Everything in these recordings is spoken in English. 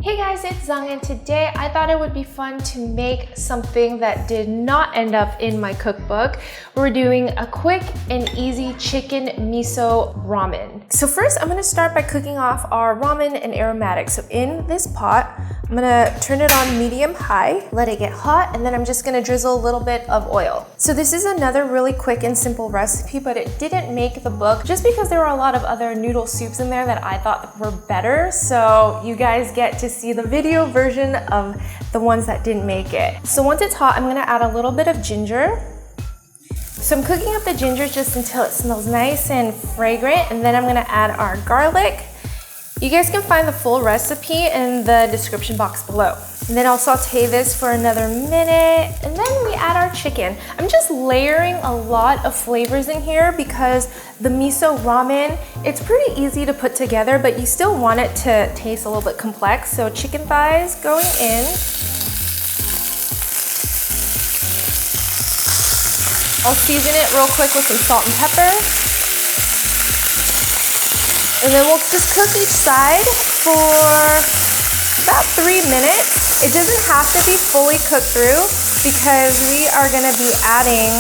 Hey guys, it's Zhang, and today I thought it would be fun to make something that did not end up in my cookbook. We're doing a quick and easy chicken miso ramen. So first, I'm gonna start by cooking off our ramen and aromatics. So in this pot, I'm gonna turn it on medium-high, let it get hot, and then I'm just gonna drizzle a little bit of oil. So this is another really quick and simple recipe, but it didn't make the book just because there were a lot of other noodle soups in there that I thought were better. So you guys get to see the video version of the ones that didn't make it. So once it's hot, I'm gonna add a little bit of ginger. So I'm cooking up the ginger just until it smells nice and fragrant, and then I'm gonna add our garlic. You guys can find the full recipe in the description box below. And then I'll saute this for another minute, and then we add our chicken. I'm just layering a lot of flavors in here because the miso ramen, it's pretty easy to put together, but you still want it to taste a little bit complex. So chicken thighs going in. I'll season it real quick with some salt and pepper. And then we'll just cook each side for about 3 minutes. It doesn't have to be fully cooked through because we are gonna be adding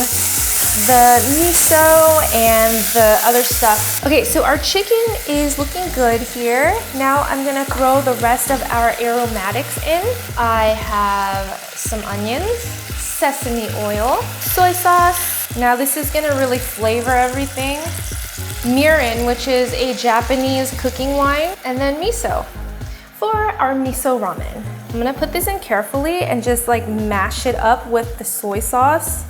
the miso and the other stuff. Okay, so our chicken is looking good here. Now I'm gonna throw the rest of our aromatics in. I have some onions, sesame oil, soy sauce. Now this is gonna really flavor everything. Mirin, which is a Japanese cooking wine, and then miso for our miso ramen. I'm gonna put this in carefully and just like mash it up with the soy sauce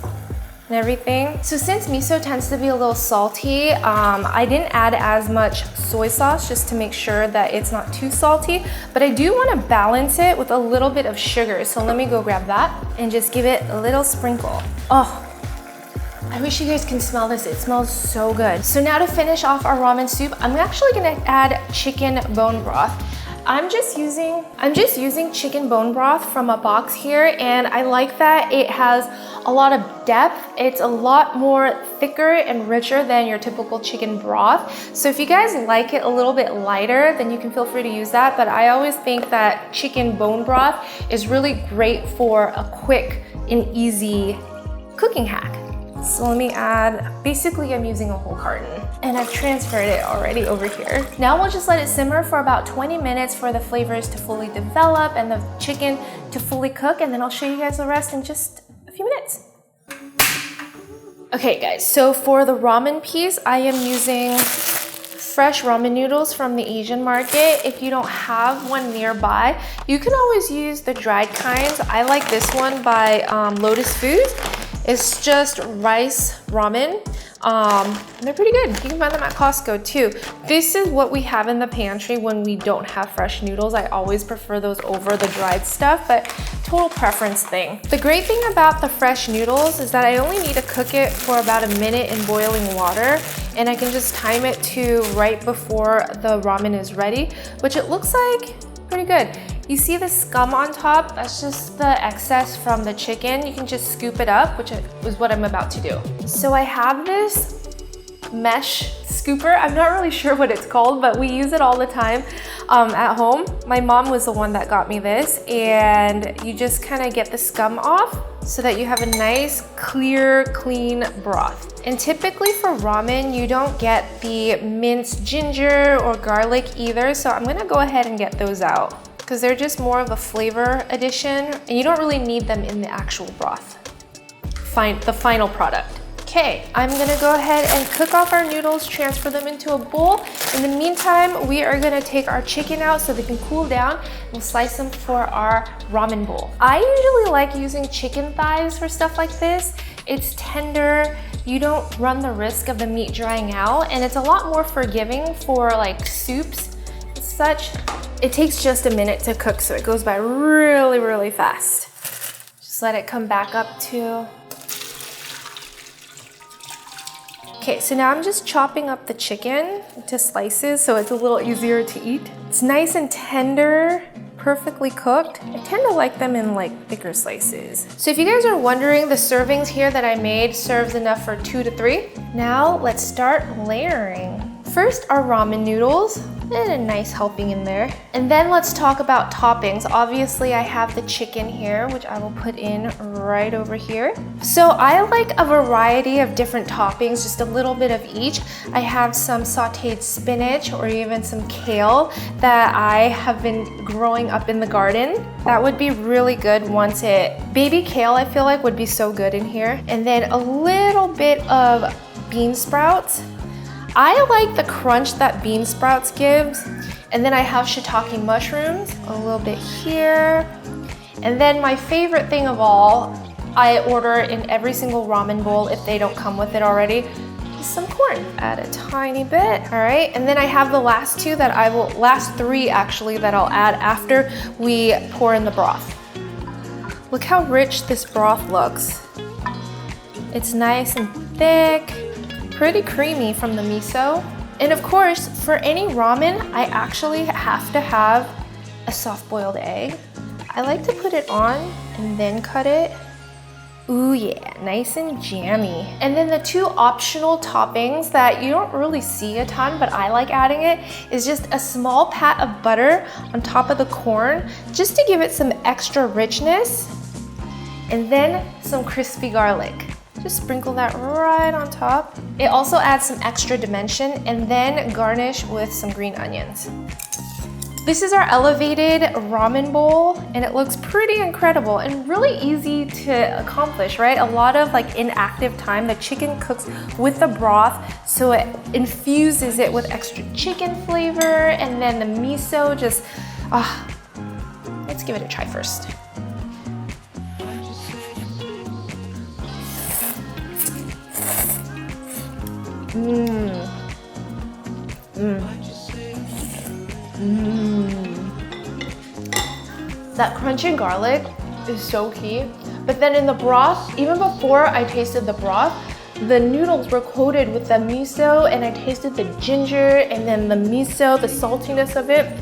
and everything. So since miso tends to be a little salty, I didn't add as much soy sauce just to make sure that it's not too salty, but I do wanna balance it with a little bit of sugar. So let me go grab that and just give it a little sprinkle. Oh, I wish you guys can smell this. It smells so good. So now to finish off our ramen soup, I'm actually gonna add chicken bone broth. I'm just using chicken bone broth from a box here, and I like that it has a lot of depth. It's a lot more thicker and richer than your typical chicken broth. So if you guys like it a little bit lighter, then you can feel free to use that. But I always think that chicken bone broth is really great for a quick and easy cooking hack. So let me add, basically I'm using a whole carton, and I've transferred it already over here. Now we'll just let it simmer for about 20 minutes for the flavors to fully develop and the chicken to fully cook, and then I'll show you guys the rest in just a few minutes. Okay guys, so for the ramen piece, I am using fresh ramen noodles from the Asian market. If you don't have one nearby, you can always use the dried kinds. I like this one by Lotus Foods. It's just rice ramen. They're pretty good. You can find them at Costco too. This is what we have in the pantry when we don't have fresh noodles. I always prefer those over the dried stuff, but total preference thing. The great thing about the fresh noodles is that I only need to cook it for about a minute in boiling water, and I can just time it to right before the ramen is ready, which it looks like pretty good. You see the scum on top? That's just the excess from the chicken. You can just scoop it up, which is what I'm about to do. So I have this mesh scooper. I'm not really sure what it's called, but we use it all the time at home. My mom was the one that got me this, and you just kind of get the scum off so that you have a nice, clear, clean broth. And typically for ramen, you don't get the minced ginger or garlic either, so I'm gonna go ahead and get those out because they're just more of a flavor addition, and you don't really need them in the actual broth. The final product. Okay, I'm gonna go ahead and cook off our noodles, transfer them into a bowl. In the meantime, we are gonna take our chicken out so they can cool down, and we'll slice them for our ramen bowl. I usually like using chicken thighs for stuff like this. It's tender, you don't run the risk of the meat drying out, and it's a lot more forgiving for like soups and such. It takes just a minute to cook, so it goes by really, really fast. Just let it come back up to. Okay, so now I'm just chopping up the chicken into slices so it's a little easier to eat. It's nice and tender, perfectly cooked. I tend to like them in like thicker slices. So if you guys are wondering, the servings here that I made serves enough for 2 to 3. Now let's start layering. First, our ramen noodles. And a nice helping in there. And then let's talk about toppings. Obviously I have the chicken here, which I will put in right over here. So I like a variety of different toppings, just a little bit of each. I have some sauteed spinach or even some kale that I have been growing up in the garden. That would be really good once baby kale I feel like would be so good in here. And then a little bit of bean sprouts. I like the crunch that bean sprouts gives. And then I have shiitake mushrooms, a little bit here. And then my favorite thing of all, I order in every single ramen bowl if they don't come with it already, is some corn. Add a tiny bit, all right? And then I have the last three actually, that I'll add after we pour in the broth. Look how rich this broth looks. It's nice and thick. Pretty creamy from the miso. And of course, for any ramen, I actually have to have a soft-boiled egg. I like to put it on and then cut it. Ooh yeah, nice and jammy. And then the two optional toppings that you don't really see a ton, but I like adding it, is just a small pat of butter on top of the corn, just to give it some extra richness. And then some crispy garlic. Just sprinkle that right on top. It also adds some extra dimension, and then garnish with some green onions. This is our elevated ramen bowl, and it looks pretty incredible and really easy to accomplish, right? A lot of like inactive time. The chicken cooks with the broth, so it infuses it with extra chicken flavor, and then the miso just, let's give it a try first. That crunchy garlic is so key. But then in the broth, even before I tasted the broth, the noodles were coated with the miso, and I tasted the ginger and then the miso, the saltiness of it.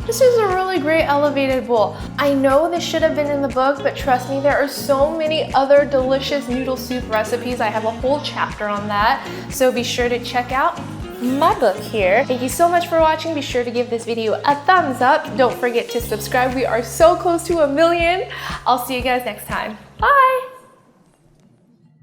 This is a really great elevated bowl. I know this should have been in the book, but trust me, there are so many other delicious noodle soup recipes. I have a whole chapter on that, so be sure to check out my book here. Thank you so much for watching. Be sure to give this video a thumbs up. Don't forget to subscribe. We are so close to 1 million. I'll see you guys next time. Bye.